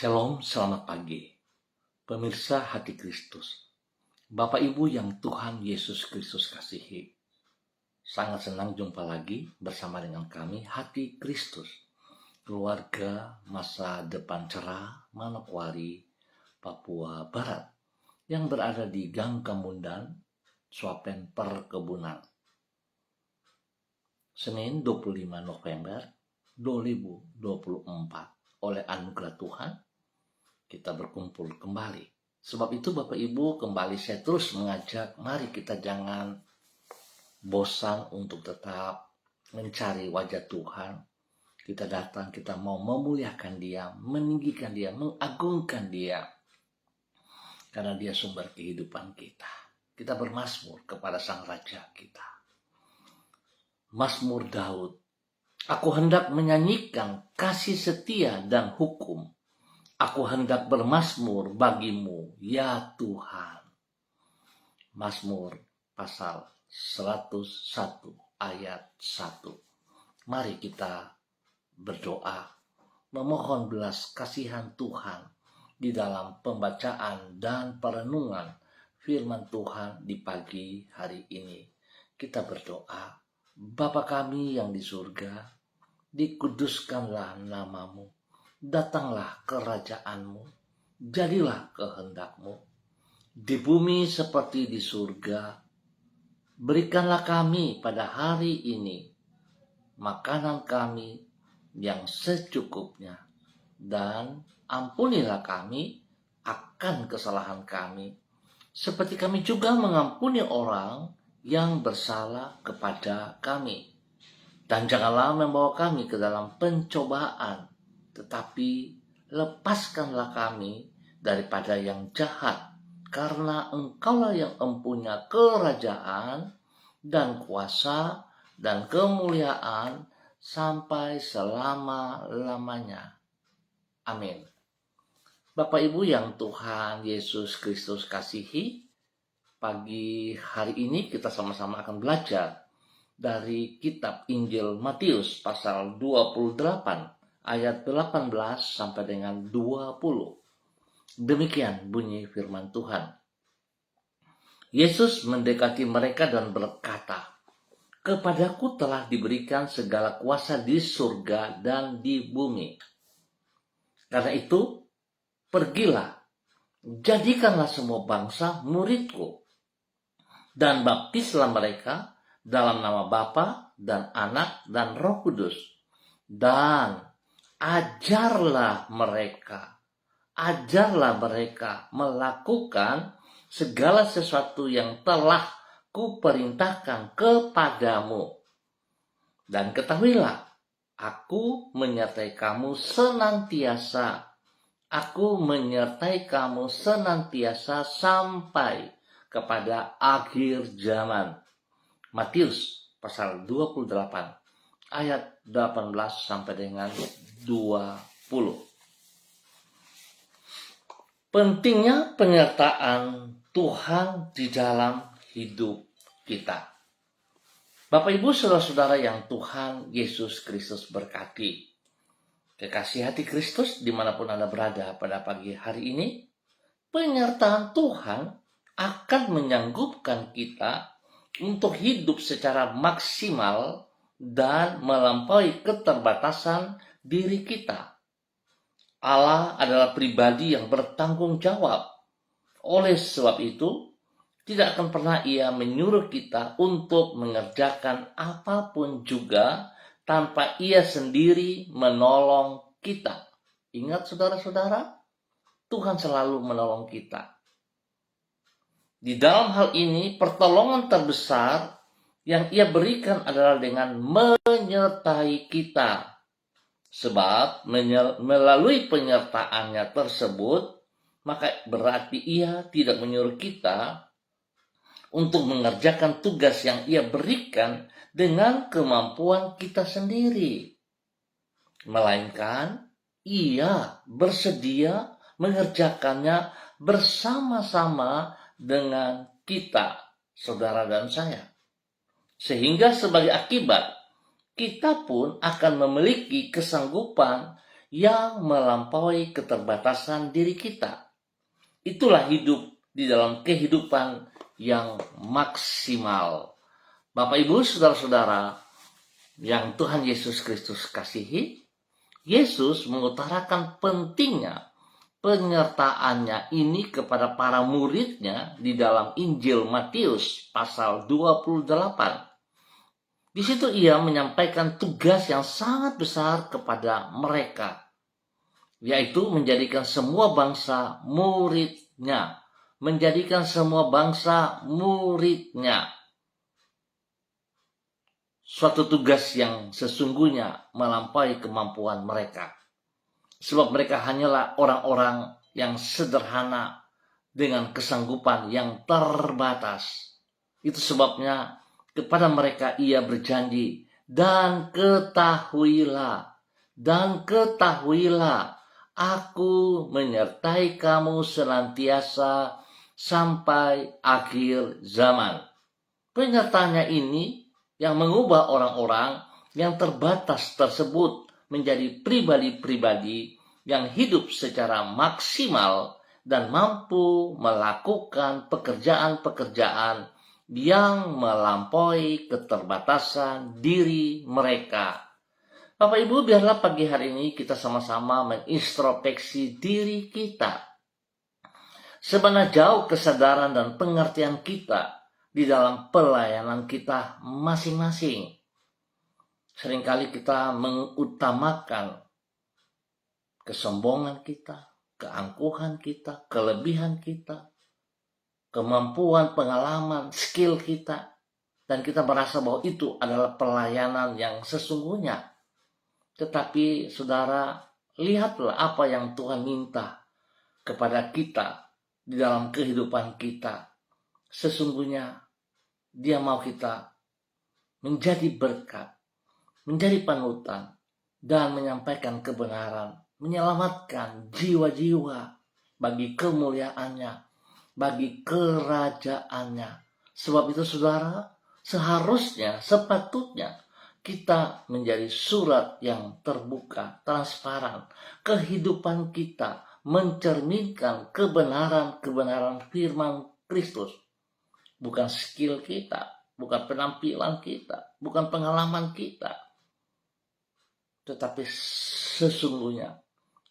Shalom, selamat pagi. Pemirsa hati Kristus, Bapak Ibu yang Tuhan Yesus Kristus kasihi. Sangat senang jumpa lagi bersama dengan kami, Hati Kristus. Keluarga masa depan cerah, Manokwari, Papua Barat, yang berada di Gang Kemundan, Swapen Perkebunan. Senin 25 November 2024. Oleh anugerah Tuhan, kita berkumpul kembali. Sebab itu Bapak Ibu, kembali saya terus mengajak, mari kita jangan bosan untuk tetap mencari wajah Tuhan. Kita datang, kita mau memuliakan Dia, meninggikan Dia, mengagungkan Dia. Karena Dia sumber kehidupan kita. Kita bermazmur kepada Sang Raja kita. Mazmur Daud. Aku hendak menyanyikan kasih setia dan hukum. Aku hendak bermazmur bagimu, ya Tuhan. Mazmur pasal 101 ayat 1. Mari kita berdoa, memohon belas kasihan Tuhan di dalam pembacaan dan perenungan firman Tuhan di pagi hari ini. Kita berdoa, Bapa kami yang di surga, dikuduskanlah namamu. Datanglah kerajaanmu, jadilah kehendakmu, di bumi seperti di surga. Berikanlah kami pada hari ini makanan kami yang secukupnya, dan ampunilah kami akan kesalahan kami, seperti kami juga mengampuni orang yang bersalah kepada kami. Dan janganlah membawa kami ke dalam pencobaan, tetapi lepaskanlah kami daripada yang jahat, karena Engkaulah yang empunya kerajaan dan kuasa dan kemuliaan sampai selama-lamanya. Amin. Bapak Ibu yang Tuhan Yesus Kristus kasihi, pagi hari ini kita sama-sama akan belajar dari kitab Injil Matius pasal 28 ayat 18 sampai dengan 20. Demikian bunyi firman Tuhan. Yesus mendekati mereka dan berkata, "Kepadaku telah diberikan segala kuasa di surga dan di bumi. Karena itu, pergilah, jadikanlah semua bangsa muridku, dan baptislah mereka dalam nama Bapa dan Anak dan Roh Kudus, dan ajarlah mereka melakukan segala sesuatu yang telah kuperintahkan kepadamu. Dan ketahuilah, aku menyertai kamu senantiasa sampai kepada akhir zaman." Matius pasal 28 ayat 18 sampai dengan 20. Pentingnya penyertaan Tuhan di dalam hidup kita. Bapak Ibu saudara-saudara yang Tuhan Yesus Kristus berkati. Kekasih hati Kristus dimanapun Anda berada pada pagi hari ini, penyertaan Tuhan akan menyanggupkan kita untuk hidup secara maksimal dan melampaui keterbatasan diri kita. Allah adalah pribadi yang bertanggung jawab. Oleh sebab itu, tidak akan pernah Ia menyuruh kita untuk mengerjakan apapun juga tanpa Ia sendiri menolong kita. Ingat saudara-saudara, Tuhan selalu menolong kita. Di dalam hal ini, pertolongan terbesar yang Ia berikan adalah dengan menyertai kita. Sebab melalui penyertaannya tersebut, maka berarti Ia tidak menyuruh kita untuk mengerjakan tugas yang Ia berikan dengan kemampuan kita sendiri. Melainkan, Ia bersedia mengerjakannya bersama-sama dengan kita, saudara dan saya. Sehingga sebagai akibat, kita pun akan memiliki kesanggupan yang melampaui keterbatasan diri kita. Itulah hidup di dalam kehidupan yang maksimal. Bapak, Ibu, saudara-saudara yang Tuhan Yesus Kristus kasihi, Yesus mengutarakan pentingnya penyertaannya ini kepada para muridnya di dalam Injil Matius pasal 28. Di situ ia menyampaikan tugas yang sangat besar kepada mereka, yaitu menjadikan semua bangsa muridnya. Menjadikan semua bangsa muridnya. Suatu tugas yang sesungguhnya melampaui kemampuan mereka. Sebab mereka hanyalah orang-orang yang sederhana dengan kesanggupan yang terbatas. Itu sebabnya kepada mereka ia berjanji, dan ketahuilah, aku menyertai kamu senantiasa sampai akhir zaman. Penyertaannya ini yang mengubah orang-orang yang terbatas tersebut menjadi pribadi-pribadi yang hidup secara maksimal dan mampu melakukan pekerjaan-pekerjaan yang melampaui keterbatasan diri mereka. Bapak Ibu, biarlah pagi hari ini kita sama-sama mengintrospeksi diri kita. Sebenarnya jauh kesadaran dan pengertian kita di dalam pelayanan kita masing-masing. Seringkali kita mengutamakan kesombongan kita, keangkuhan kita, kelebihan kita, kemampuan, pengalaman, skill kita. Dan kita merasa bahwa itu adalah pelayanan yang sesungguhnya. Tetapi saudara, lihatlah apa yang Tuhan minta kepada kita di dalam kehidupan kita. Sesungguhnya Dia mau kita menjadi berkat, menjadi panutan, dan menyampaikan kebenaran, menyelamatkan jiwa-jiwa bagi kemuliaannya, bagi kerajaannya. Sebab itu saudara, seharusnya, sepatutnya kita menjadi surat yang terbuka, transparan. Kehidupan kita mencerminkan kebenaran-kebenaran firman Kristus. Bukan skill kita, bukan penampilan kita, bukan pengalaman kita. Tetapi sesungguhnya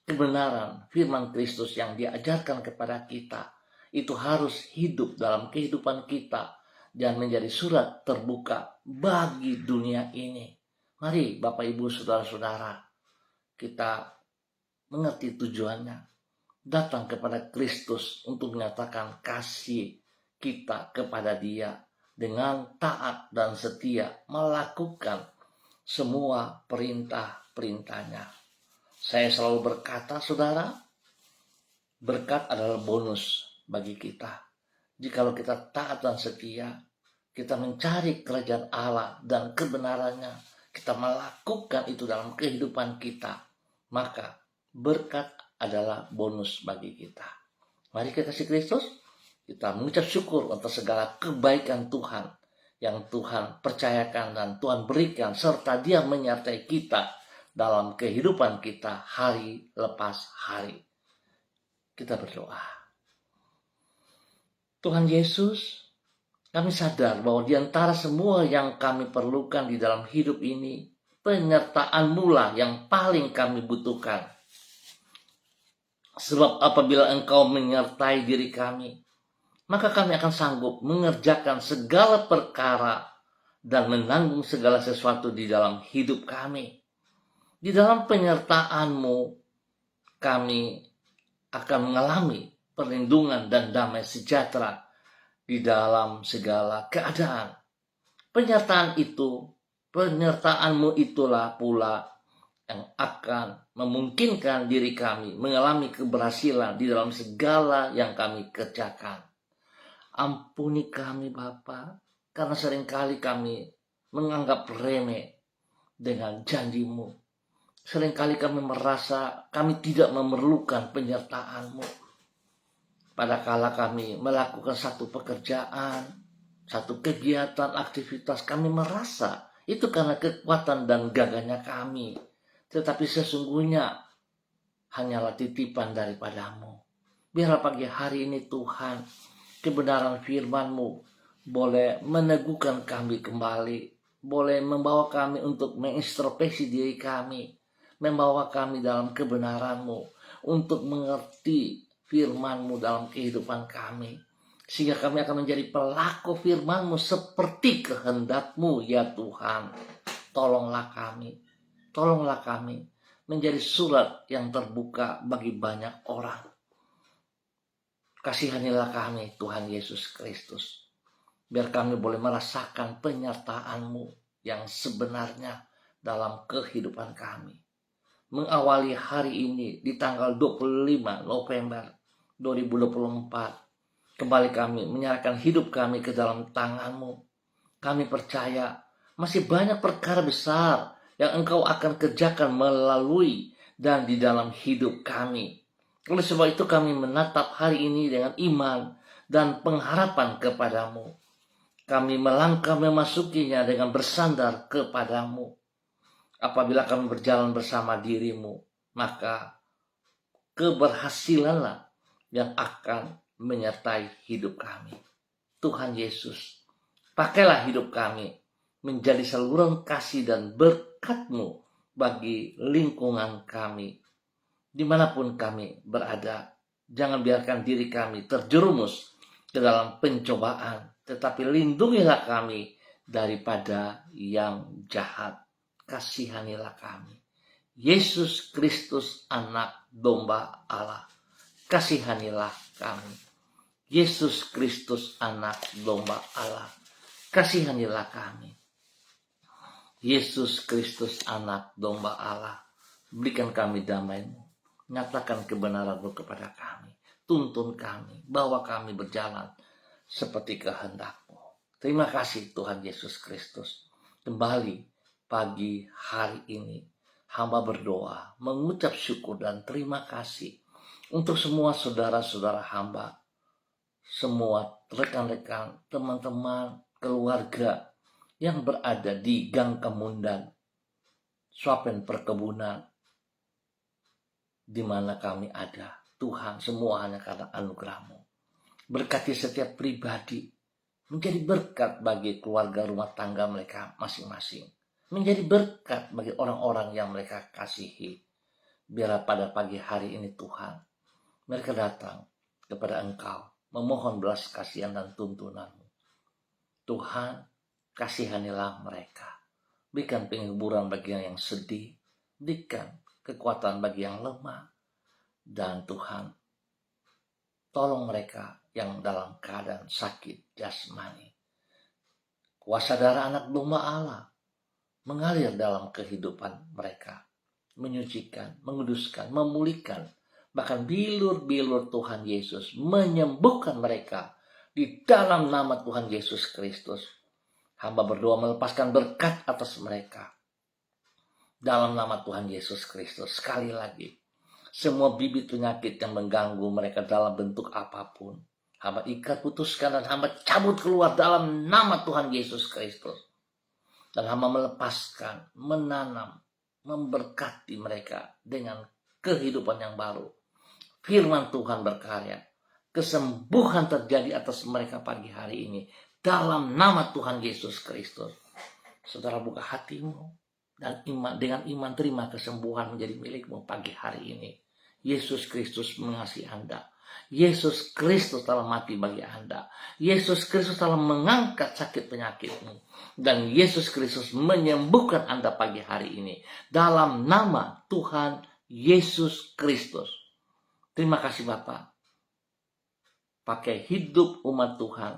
kebenaran firman Kristus yang diajarkan kepada kita itu harus hidup dalam kehidupan kita dan menjadi surat terbuka bagi dunia ini. Mari Bapak Ibu saudara-saudara, kita mengerti tujuannya. Datang kepada Kristus untuk menyatakan kasih kita kepada Dia dengan taat dan setia melakukan semua perintah-perintahnya. Saya selalu berkata, saudara, berkat adalah bonus bagi kita. Jikalau kita taat dan setia, kita mencari kerajaan Allah dan kebenarannya, kita melakukan itu dalam kehidupan kita, maka berkat adalah bonus bagi kita. Mari kita kasih Kristus, kita mengucap syukur atas segala kebaikan Tuhan yang Tuhan percayakan dan Tuhan berikan, serta Dia menyertai kita dalam kehidupan kita hari lepas hari. Kita berdoa. Tuhan Yesus, kami sadar bahwa di antara semua yang kami perlukan di dalam hidup ini, penyertaan-Mu lah yang paling kami butuhkan. Sebab apabila Engkau menyertai diri kami, maka kami akan sanggup mengerjakan segala perkara dan menanggung segala sesuatu di dalam hidup kami. Di dalam penyertaan-Mu, kami akan mengalami perlindungan dan damai sejahtera di dalam segala keadaan. Penyertaan-Mu itulah pula yang akan memungkinkan diri kami mengalami keberhasilan di dalam segala yang kami kerjakan. Ampuni kami Bapa, karena seringkali kami menganggap remeh dengan janji-Mu. Seringkali kami merasa kami tidak memerlukan penyertaan-Mu. Padahal kami melakukan satu pekerjaan, satu kegiatan, aktivitas, kami merasa itu karena kekuatan dan gagahnya kami. Tetapi sesungguhnya hanyalah titipan daripadamu. Biarlah pagi hari ini Tuhan, kebenaran firman-Mu boleh meneguhkan kami kembali, boleh membawa kami untuk mengintrospeksi diri kami, membawa kami dalam kebenaran-Mu, untuk mengerti firman-Mu dalam kehidupan kami, sehingga kami akan menjadi pelaku firman-Mu seperti kehendak-Mu ya Tuhan. Tolonglah kami menjadi surat yang terbuka bagi banyak orang. Kasihanilah kami Tuhan Yesus Kristus, biar kami boleh merasakan penyertaan-Mu yang sebenarnya dalam kehidupan kami. Mengawali hari ini di tanggal 25 November 2024, kembali kami menyerahkan hidup kami ke dalam tangan-Mu. Kami percaya masih banyak perkara besar yang Engkau akan kerjakan melalui dan di dalam hidup kami. Oleh sebab itu kami menatap hari ini dengan iman dan pengharapan kepadamu. Kami melangkah memasukinya dengan bersandar kepadamu. Apabila kami berjalan bersama dirimu, maka keberhasilanlah yang akan menyertai hidup kami. Tuhan Yesus, pakailah hidup kami menjadi saluran kasih dan berkat-Mu bagi lingkungan kami. Dimanapun kami berada, jangan biarkan diri kami terjerumus ke dalam pencobaan, tetapi lindungilah kami daripada yang jahat. Kasihanilah kami. Yesus Kristus, anak domba Allah, kasihanilah kami. Yesus Kristus, anak domba Allah, kasihanilah kami. Yesus Kristus, anak domba Allah, berikan kami damai-Mu. Nyatakan kebenaran-Mu kepada kami. Tuntun kami, bawa kami berjalan seperti kehendak-Mu. Terima kasih Tuhan Yesus Kristus. Kembali pagi hari ini, hamba berdoa, mengucap syukur dan terima kasih untuk semua saudara-saudara hamba, semua rekan-rekan, teman-teman, keluarga yang berada di Gang Kemundan, Swapen Perkebunan, di mana kami ada. Tuhan, semua hanya karena anugerah-Mu. Berkati setiap pribadi, menjadi berkat bagi keluarga rumah tangga mereka masing-masing. Menjadi berkat bagi orang-orang yang mereka kasihi. Biarlah pada pagi hari ini Tuhan, mereka datang kepada Engkau, memohon belas kasihan dan tuntunan-Mu. Tuhan, kasihanilah mereka. Berikan penghiburan bagi yang sedih, berikan kekuatan bagi yang lemah, dan Tuhan, tolong mereka yang dalam keadaan sakit jasmani. Kuasa darah anak domba Allah mengalir dalam kehidupan mereka, menyucikan, menguduskan, memulihkan, bahkan bilur-bilur Tuhan Yesus menyembuhkan mereka di dalam nama Tuhan Yesus Kristus. Hamba berdoa melepaskan berkat atas mereka dalam nama Tuhan Yesus Kristus. Sekali lagi, semua bibit penyakit yang mengganggu mereka dalam bentuk apapun, hamba ikat, putuskan, dan hamba cabut keluar dalam nama Tuhan Yesus Kristus. Dan hamba melepaskan, menanam, memberkati mereka dengan kehidupan yang baru. Firman Tuhan berkarya, kesembuhan terjadi atas mereka pagi hari ini dalam nama Tuhan Yesus Kristus. Saudara, buka hatimu dan dengan iman terima kesembuhan menjadi milikmu pagi hari ini. Yesus Kristus mengasihi Anda. Yesus Kristus telah mati bagi Anda. Yesus Kristus telah mengangkat sakit penyakitmu. Dan Yesus Kristus menyembuhkan Anda pagi hari ini dalam nama Tuhan Yesus Kristus. Terima kasih Bapak. Pakai hidup umat Tuhan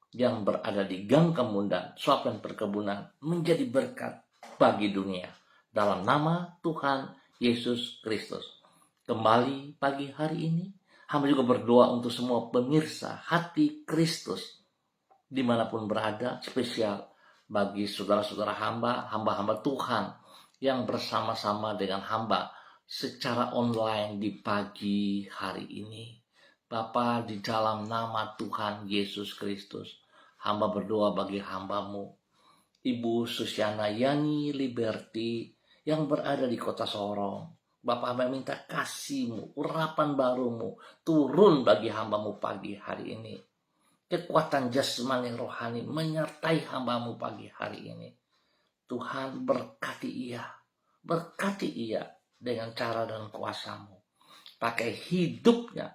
yang berada di Gang Kemundan, Swapen Perkebunan, menjadi berkat bagi dunia dalam nama Tuhan Yesus Kristus. Kembali pagi hari ini, hamba juga berdoa untuk semua pemirsa Hati Kristus dimanapun berada, spesial bagi saudara-saudara hamba-hamba Tuhan yang bersama-sama dengan hamba secara online di pagi hari ini. Bapa, di dalam nama Tuhan Yesus Kristus, hamba berdoa bagi hambamu, Ibu Susiana Yani Liberty yang berada di kota Sorong, Bapa meminta kasih-Mu, urapan baru-Mu turun bagi hamba-Mu pagi hari ini. Kekuatan jasmani rohani menyertai hamba-Mu pagi hari ini. Tuhan berkati ia dengan cara dan kuasa-Mu. Pakai hidupnya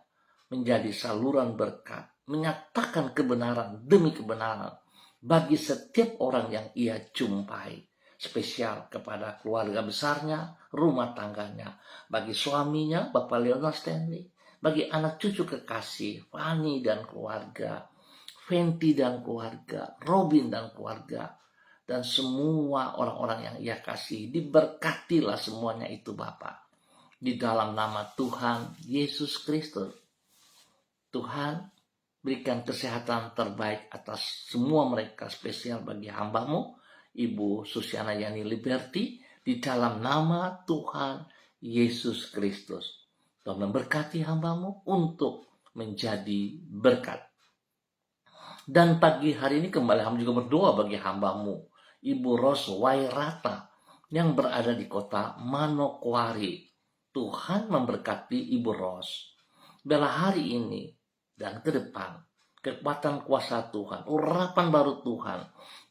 menjadi saluran berkat, menyatakan kebenaran demi kebenaran bagi setiap orang yang ia jumpai. Spesial kepada keluarga besarnya, rumah tangganya, bagi suaminya, Bapak Leonard Stanley, bagi anak cucu kekasih, Fanny dan keluarga, Fenty dan keluarga, Robin dan keluarga, dan semua orang-orang yang ia kasih. Diberkatilah semuanya itu Bapak. Di dalam nama Tuhan Yesus Kristus. Tuhan, berikan kesehatan terbaik atas semua mereka, spesial bagi hamba-Mu, Ibu Susiana Yani Liberty, di dalam nama Tuhan Yesus Kristus. Tuhan memberkati hamba-Mu untuk menjadi berkat. Dan pagi hari ini kembali hamba juga berdoa bagi hamba-Mu, Ibu Ros Wairata, yang berada di kota Manokwari. Tuhan memberkati Ibu Ros. Biarlah hari ini dan ke depan, kekuatan kuasa Tuhan, urapan baru Tuhan,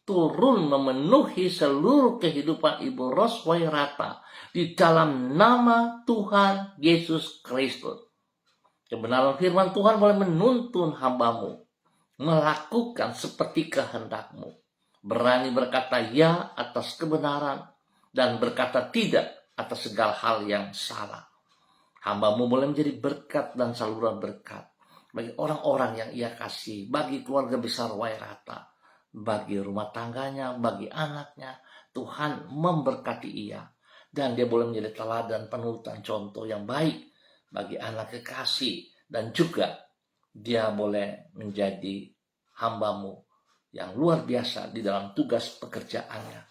turun memenuhi seluruh kehidupan Ibu Ros Wairata di dalam nama Tuhan Yesus Kristus. Kebenaran firman Tuhan boleh menuntun hamba-Mu melakukan seperti kehendak-Mu, berani berkata ya atas kebenaran dan berkata tidak atas segala hal yang salah. Hamba-Mu boleh menjadi berkat dan saluran berkat bagi orang-orang yang ia kasih, bagi keluarga besar Wairata, bagi rumah tangganya, bagi anaknya. Tuhan memberkati ia, dan dia boleh menjadi teladan panutan contoh yang baik bagi anak kekasih, dan juga dia boleh menjadi hamba-Mu yang luar biasa di dalam tugas pekerjaannya,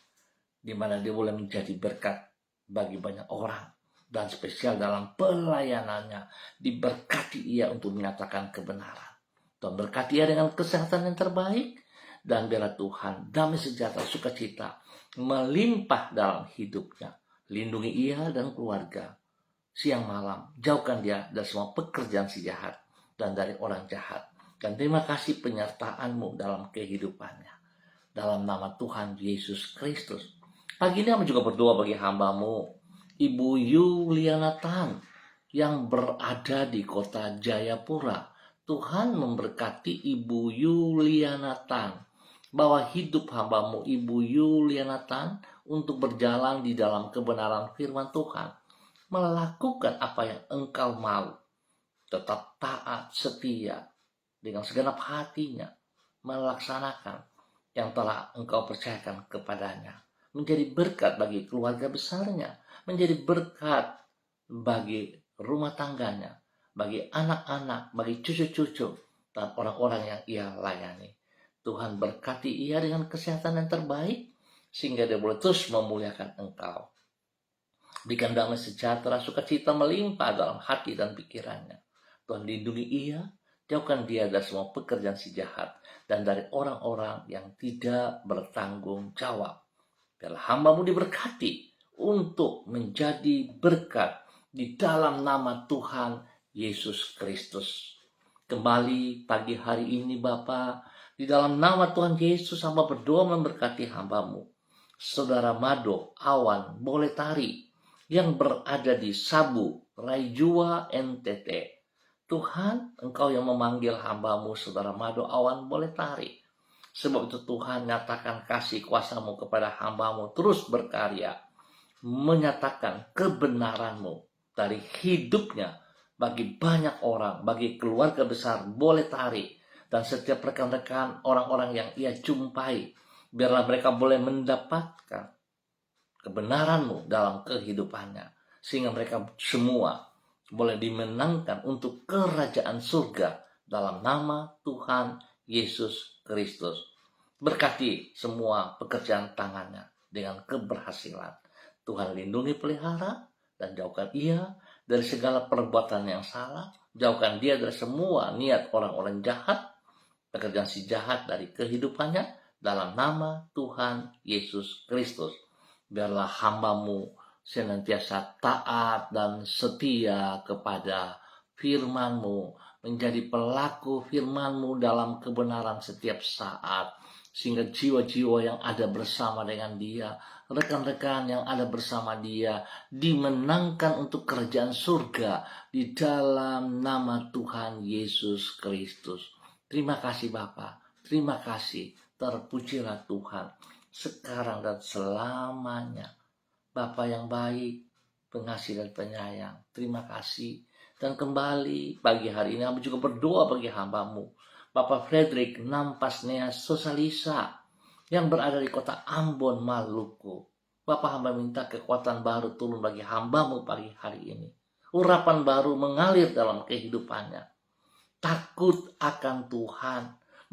di mana dia boleh menjadi berkat bagi banyak orang, dan spesial dalam pelayanannya. Diberkati ia untuk menyatakan kebenaran. Tuhan berkati ia dengan kesehatan yang terbaik, dan biarlah Tuhan damai sejahtera sukacita melimpah dalam hidupnya. Lindungi ia dan keluarga siang malam, jauhkan dia dari semua pekerjaan si jahat dan dari orang jahat. Dan terima kasih penyertaan-Mu dalam kehidupannya, dalam nama Tuhan Yesus Kristus. Pagi ini kami juga berdoa bagi hamba-Mu, Ibu Yuliana Tan, yang berada di kota Jayapura. Tuhan memberkati Ibu Yuliana Tan, bahwa hidup hamba-Mu Ibu Yuliana Tan untuk berjalan di dalam kebenaran firman Tuhan, melakukan apa yang Engkau mau, tetap taat, setia, dengan segenap hatinya, melaksanakan yang telah Engkau percayakan kepadanya, menjadi berkat bagi keluarga besarnya, menjadi berkat bagi rumah tangganya, bagi anak-anak, bagi cucu-cucu, dan orang-orang yang ia layani. Tuhan berkati ia dengan kesehatan yang terbaik, sehingga dia boleh terus memuliakan Engkau. Berikan damai sejahtera, sukacita melimpah dalam hati dan pikirannya. Tuhan lindungi ia, jauhkan dia dari semua pekerjaan si jahat, dan dari orang-orang yang tidak bertanggung jawab. Biarlah hamba-Mu diberkati untuk menjadi berkat di dalam nama Tuhan Yesus Kristus. Kembali pagi hari ini Bapa, di dalam nama Tuhan Yesus hamba berdoa memberkati hamba-Mu, Saudara Mado Awan Boletari, yang berada di Sabu, Raijua, NTT. Tuhan, Engkau yang memanggil hamba-Mu, Saudara Mado Awan Boletari. Sebab itu Tuhan, nyatakan kasih kuasa-Mu kepada hamba-Mu, terus berkarya, menyatakan kebenaran-Mu dari hidupnya bagi banyak orang, bagi keluarga besar Boletari, dan setiap rekan-rekan orang-orang yang ia jumpai. Biarlah mereka boleh mendapatkan kebenaran-Mu dalam kehidupannya, sehingga mereka semua boleh dimenangkan untuk kerajaan surga dalam nama Tuhan Yesus Kristus. Berkati semua pekerjaan tangannya dengan keberhasilan. Tuhan lindungi pelihara dan jauhkan ia dari segala perbuatan yang salah. Jauhkan dia dari semua niat orang-orang jahat, pekerjaan si jahat dari kehidupannya dalam nama Tuhan Yesus Kristus. Biarlah hamba-Mu senantiasa taat dan setia kepada firman-Mu, menjadi pelaku firman-Mu dalam kebenaran setiap saat, sehingga jiwa-jiwa yang ada bersama dengan dia, rekan-rekan yang ada bersama dia, dimenangkan untuk kerajaan surga di dalam nama Tuhan Yesus Kristus. Terima kasih Bapa, terima kasih, terpujilah Tuhan sekarang dan selamanya. Bapa yang baik, pengasih dan penyayang, terima kasih. Dan kembali pagi hari ini, hamba juga berdoa bagi hamba-Mu, Bapak Frederick Nampasnea Sosalisa, yang berada di kota Ambon, Maluku. Bapak, hamba minta kekuatan baru turun bagi hamba-Mu pagi hari ini. Urapan baru mengalir dalam kehidupannya. Takut akan Tuhan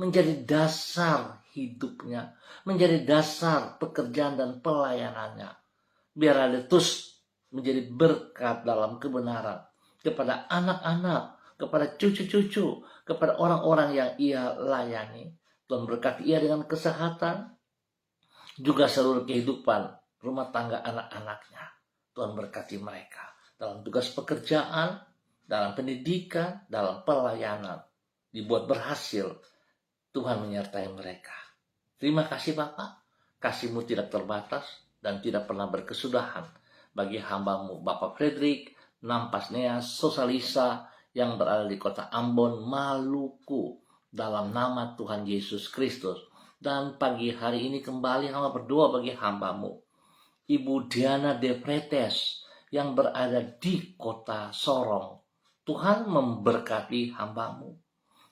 menjadi dasar hidupnya, menjadi dasar pekerjaan dan pelayanannya. Biar ada terus menjadi berkat dalam kebenaran kepada anak-anak, kepada cucu-cucu, kepada orang-orang yang ia layani. Tuhan berkati ia dengan kesehatan, juga seluruh kehidupan rumah tangga anak-anaknya. Tuhan berkati mereka dalam tugas pekerjaan, dalam pendidikan, dalam pelayanan. Dibuat berhasil, Tuhan menyertai mereka. Terima kasih Bapak, kasih-Mu tidak terbatas dan tidak pernah berkesudahan bagi hamba-Mu Bapak Frederick Nampasnea Sosalisa yang berada di kota Ambon, Maluku, dalam nama Tuhan Yesus Kristus. Dan pagi hari ini kembali hamba berdoa bagi hamba-Mu Ibu Diana De Pretes yang berada di kota Sorong. Tuhan memberkati hamba-Mu.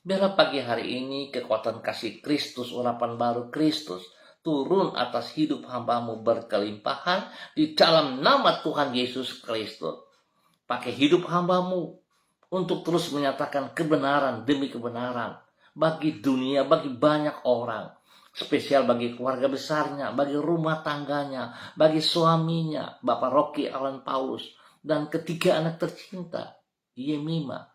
Biarlah pagi hari ini kekuatan kasih Kristus, urapan baru Kristus turun atas hidup hamba-Mu berkelimpahan di dalam nama Tuhan Yesus Kristus. Pakai hidup hamba-Mu untuk terus menyatakan kebenaran demi kebenaran bagi dunia, bagi banyak orang. Spesial bagi keluarga besarnya, bagi rumah tangganya, bagi suaminya, Bapak Rocky Alan Paulus, dan ketiga anak tercinta, Yemima,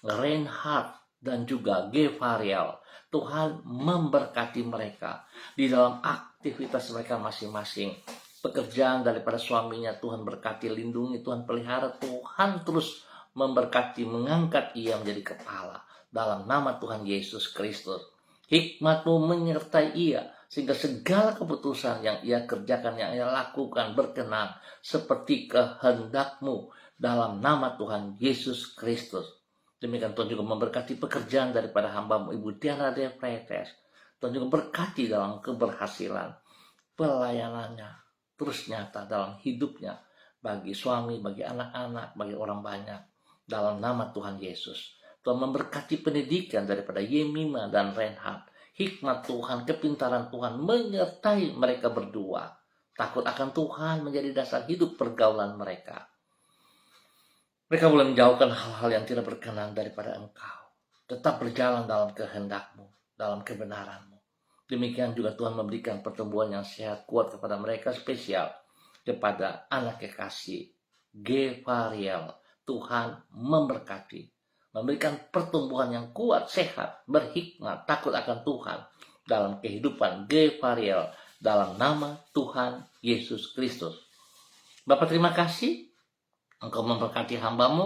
Reinhard, dan juga Gevariel. Tuhan memberkati mereka di dalam aktivitas mereka masing-masing. Pekerjaan daripada suaminya Tuhan berkati, lindungi, Tuhan pelihara, Tuhan terus memberkati, mengangkat ia menjadi kepala dalam nama Tuhan Yesus Kristus. Hikmat-Mu menyertai ia sehingga segala keputusan yang ia kerjakan, yang ia lakukan berkenan seperti kehendak-Mu dalam nama Tuhan Yesus Kristus. Demikian Tuhan juga memberkati pekerjaan daripada hamba-Mu Ibu Diana De Pretes. Tuhan juga berkati dalam keberhasilan pelayanannya terus nyata dalam hidupnya bagi suami, bagi anak-anak, bagi orang banyak dalam nama Tuhan Yesus. Tuhan memberkati pendidikan daripada Yemima dan Reinhard. Hikmat Tuhan, kepintaran Tuhan menyertai mereka berdua. Takut akan Tuhan menjadi dasar hidup pergaulan mereka. Mereka boleh menjauhkan hal-hal yang tidak berkenan daripada Engkau. Tetap berjalan dalam kehendak-Mu, dalam kebenaran-Mu. Demikian juga Tuhan memberikan pertumbuhan yang sehat, kuat kepada mereka, spesial kepada anak kekasih Gevariel. Tuhan memberkati, memberikan pertumbuhan yang kuat, sehat, berhikmat, takut akan Tuhan dalam kehidupan Gevariel dalam nama Tuhan Yesus Kristus. Bapak terima kasih. Engkau memberkati hamba-Mu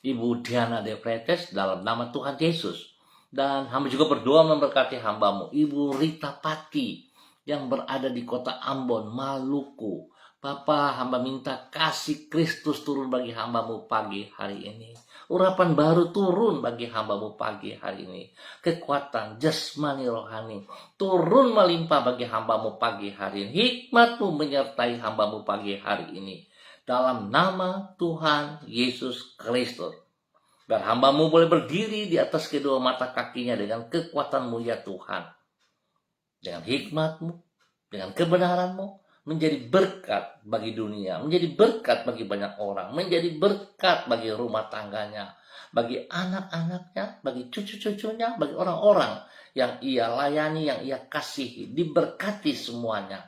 Ibu Diana De Pretes dalam nama Tuhan Yesus. Dan hamba juga berdoa memberkati hamba-Mu Ibu Rita Pati yang berada di kota Ambon, Maluku. Bapa, hamba minta kasih Kristus turun bagi hamba-Mu pagi hari ini. Urapan baru turun bagi hamba-Mu pagi hari ini. Kekuatan jasmani rohani turun melimpah bagi hamba-Mu pagi hari ini. Hikmat-Mu menyertai hamba-Mu pagi hari ini. Dalam nama Tuhan Yesus Kristus. Dan hamba-Mu boleh berdiri di atas kedua mata kakinya dengan kekuatan-Mu ya Tuhan. Dengan hikmat-Mu, dengan kebenaran-Mu, menjadi berkat bagi dunia, menjadi berkat bagi banyak orang, menjadi berkat bagi rumah tangganya, bagi anak-anaknya, bagi cucu-cucunya, bagi orang-orang yang ia layani, yang ia kasihi, diberkati semuanya.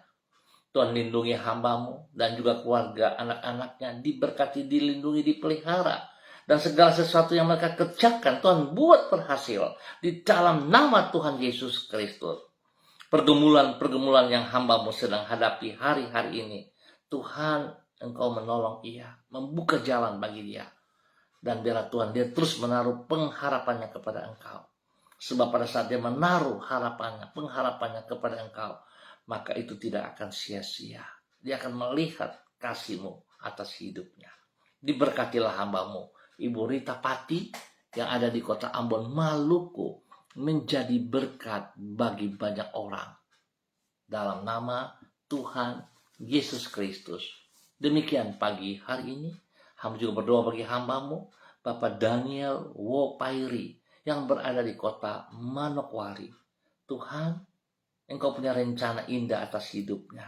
Tuhan lindungi hamba-Mu dan juga keluarga anak-anaknya, diberkati, dilindungi, dipelihara. Dan segala sesuatu yang mereka kerjakan, Tuhan buat berhasil di dalam nama Tuhan Yesus Kristus. Pergumulan-pergumulan yang hamba-Mu sedang hadapi hari-hari ini, Tuhan Engkau menolong ia, membuka jalan bagi dia. Dan biarlah Tuhan dia terus menaruh pengharapannya kepada Engkau. Sebab pada saat dia menaruh pengharapannya kepada Engkau, maka itu tidak akan sia-sia. Dia akan melihat kasih-Mu atas hidupnya. Diberkatilah hamba-Mu, Ibu Rita Pati, yang ada di kota Ambon, Maluku, menjadi berkat bagi banyak orang. Dalam nama Tuhan Yesus Kristus. Demikian pagi hari ini, hamba juga berdoa bagi hamba-Mu, Bapak Daniel Wopairi, yang berada di kota Manokwari. Tuhan, Engkau punya rencana indah atas hidupnya.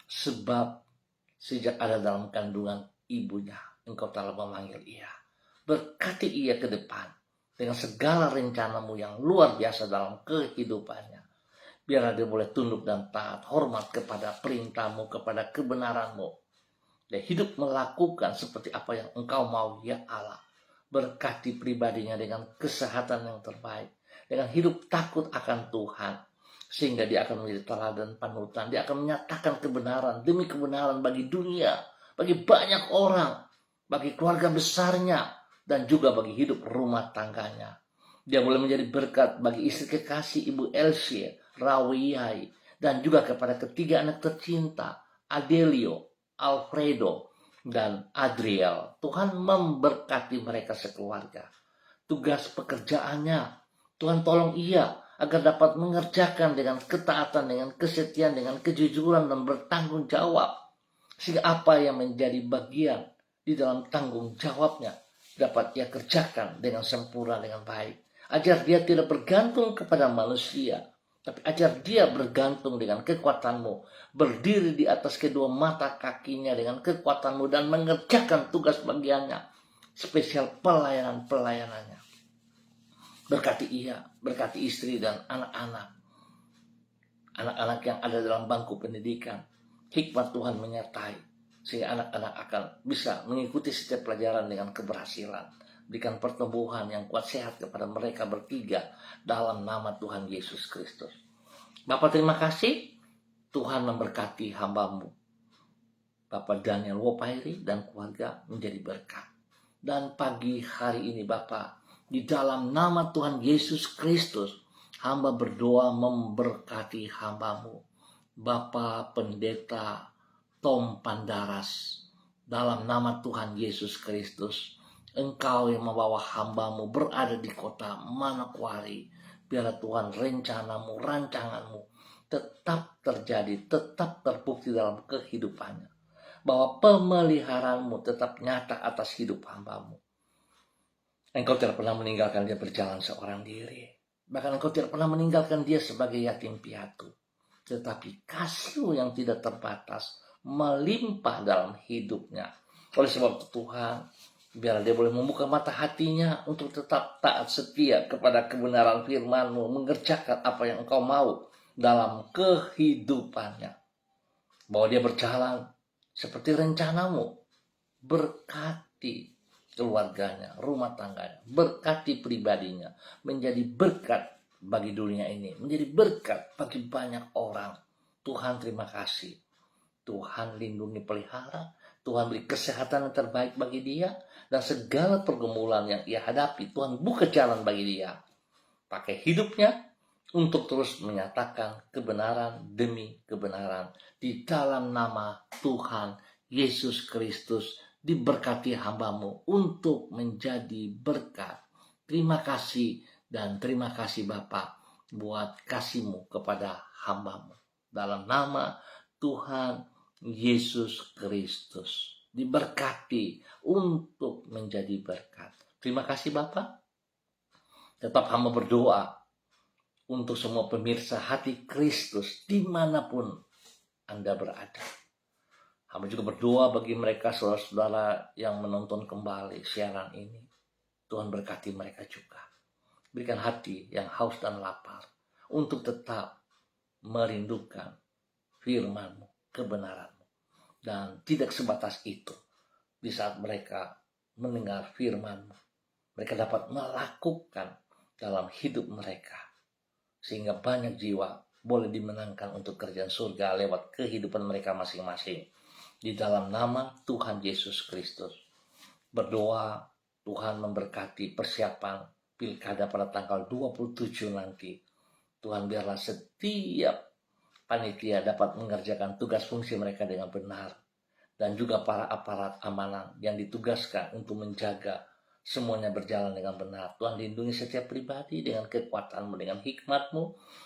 Sebab sejak ada dalam kandungan ibunya, Engkau telah memanggil ia. Berkati ia ke depan dengan segala rencana-Mu yang luar biasa dalam kehidupannya. Biarlah dia boleh tunduk dan taat, hormat kepada perintah-Mu, kepada kebenaran-Mu. Dan hidup melakukan seperti apa yang Engkau mau, ya Allah. Berkati pribadinya dengan kesehatan yang terbaik, dengan hidup takut akan Tuhan, sehingga dia akan menjadi teladan panutan. Dia akan menyatakan kebenaran demi kebenaran bagi dunia, bagi banyak orang, bagi keluarga besarnya, dan juga bagi hidup rumah tangganya. Dia boleh menjadi berkat bagi istri kekasih Ibu Elsie Rawiyai, dan juga kepada ketiga anak tercinta, Adelio, Alfredo, dan Adriel. Tuhan memberkati mereka sekeluarga. Tugas pekerjaannya, Tuhan tolong ia agar dapat mengerjakan dengan ketaatan, dengan kesetiaan, dengan kejujuran, dan bertanggung jawab. Sehingga apa yang menjadi bagian di dalam tanggung jawabnya dapat ia kerjakan dengan sempurna, dengan baik. Ajar dia tidak bergantung kepada manusia, tapi ajar dia bergantung dengan kekuatan-Mu, berdiri di atas kedua mata kakinya dengan kekuatan-Mu, dan mengerjakan tugas bagiannya, spesial pelayanannya. Berkati ia, berkati istri dan anak-anak yang ada dalam bangku pendidikan. Hikmat Tuhan menyertai, sehingga anak-anak akan bisa mengikuti setiap pelajaran dengan keberhasilan. Berikan pertumbuhan yang kuat sehat kepada mereka bertiga dalam nama Tuhan Yesus Kristus. Bapak terima kasih, Tuhan memberkati hamba-Mu, Bapak Daniel Wopairi dan keluarga menjadi berkat. Dan pagi hari ini Bapak, di dalam nama Tuhan Yesus Kristus, hamba berdoa memberkati hamba-Mu, Bapak Pendeta Tom Pandaras. Dalam nama Tuhan Yesus Kristus, Engkau yang membawa hamba-Mu berada di kota Manokwari. Biarlah Tuhan rencana-Mu, rancangan-Mu tetap terjadi, tetap terbukti dalam kehidupannya. Bahwa pemeliharaan-Mu tetap nyata atas hidup hamba-Mu. Engkau tidak pernah meninggalkan dia berjalan seorang diri. Bahkan Engkau tidak pernah meninggalkan dia sebagai yatim piatu. Tetapi kasih-Mu yang tidak terbatas melimpah dalam hidupnya. Oleh sebab itu Tuhan, biarlah dia boleh membuka mata hatinya untuk tetap taat setia kepada kebenaran firman-Mu, mengerjakan apa yang Engkau mau dalam kehidupannya. Bahwa dia berjalan seperti rencana-Mu. Berkati keluarganya, rumah tangganya, berkati pribadinya, menjadi berkat bagi dunia ini, menjadi berkat bagi banyak orang. Tuhan terima kasih. Tuhan lindungi pelihara, Tuhan beri kesehatan yang terbaik bagi dia, dan segala pergumulan yang ia hadapi, Tuhan buka jalan bagi dia. Pakai hidupnya untuk terus menyatakan kebenaran demi kebenaran. Di dalam nama Tuhan Yesus Kristus, diberkati hamba-Mu untuk menjadi berkat. Terima kasih dan terima kasih Bapa buat kasih-Mu kepada hamba-Mu. Dalam nama Tuhan Yesus Kristus, diberkati untuk menjadi berkat. Terima kasih Bapa. Tetap hamba berdoa untuk semua pemirsa hati Kristus dimanapun Anda berada. Hamba juga berdoa bagi mereka saudara-saudara yang menonton kembali siaran ini. Tuhan berkati mereka juga. Berikan hati yang haus dan lapar untuk tetap merindukan firman-Mu, kebenaran-Mu. Dan tidak sebatas itu. Di saat mereka mendengar firman-Mu, mereka dapat melakukan dalam hidup mereka. Sehingga banyak jiwa boleh dimenangkan untuk kerjaan surga lewat kehidupan mereka masing-masing. di dalam nama Tuhan Yesus Kristus. Berdoa Tuhan memberkati persiapan pilkada pada tanggal 27 nanti. Tuhan biarlah setiap panitia dapat mengerjakan tugas fungsi mereka dengan benar. Dan juga para aparat amanan yang ditugaskan untuk menjaga semuanya berjalan dengan benar. Tuhan lindungi setiap pribadi dengan kekuatan-Mu, dengan hikmat-Mu,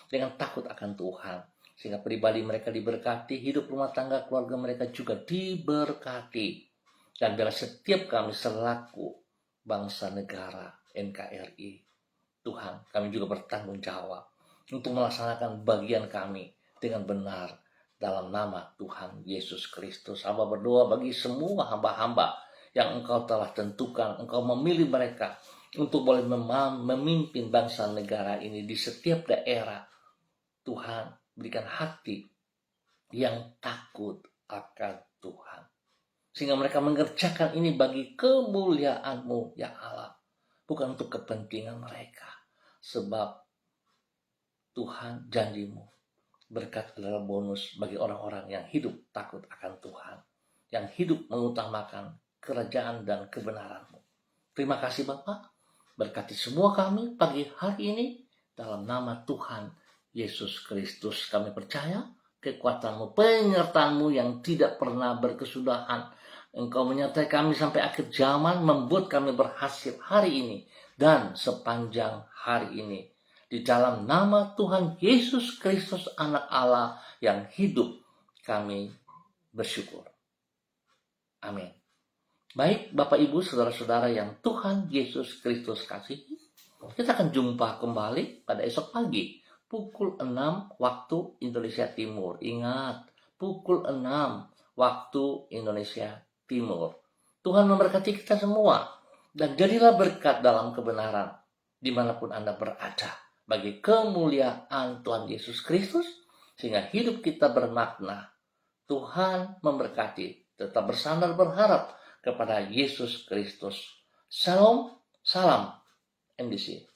dengan takut akan Tuhan. Sehingga pribadi mereka diberkati, hidup rumah tangga keluarga mereka juga diberkati. Dan biarlah setiap kami selaku bangsa negara NKRI, Tuhan, kami juga bertanggung jawab untuk melaksanakan bagian kami dengan benar dalam nama Tuhan Yesus Kristus. Hamba berdoa bagi semua hamba-hamba yang Engkau telah tentukan, Engkau memilih mereka untuk boleh memimpin bangsa negara ini di setiap daerah. Tuhan, berikan hati yang takut akan Tuhan, sehingga mereka mengerjakan ini bagi kemuliaan-Mu, ya Allah, bukan untuk kepentingan mereka. Sebab Tuhan, janji-Mu, berkat adalah bonus bagi orang-orang yang hidup takut akan Tuhan, yang hidup mengutamakan kerajaan dan kebenaran-Mu. Terima kasih Bapa, berkati semua kami pagi hari ini dalam nama Tuhan Yesus Kristus. Kami percaya kekuatan-Mu, penyertaan-Mu yang tidak pernah berkesudahan. Engkau menyertai kami sampai akhir zaman, membuat kami berhasil hari ini dan sepanjang hari ini. Di dalam nama Tuhan Yesus Kristus, Anak Allah yang hidup, kami bersyukur. Amin. Baik Bapak Ibu Saudara-saudara yang Tuhan Yesus Kristus kasihi, kita akan jumpa kembali pada esok pagi pukul 6 waktu Indonesia Timur. Ingat, pukul 6 waktu Indonesia Timur. Tuhan memberkati kita semua, dan jadilah berkat dalam kebenaran dimanapun Anda berada, bagi kemuliaan Tuhan Yesus Kristus, sehingga hidup kita bermakna. Tuhan memberkati. Tetap bersandar berharap kepada Yesus Kristus. Shalom, salam MDC.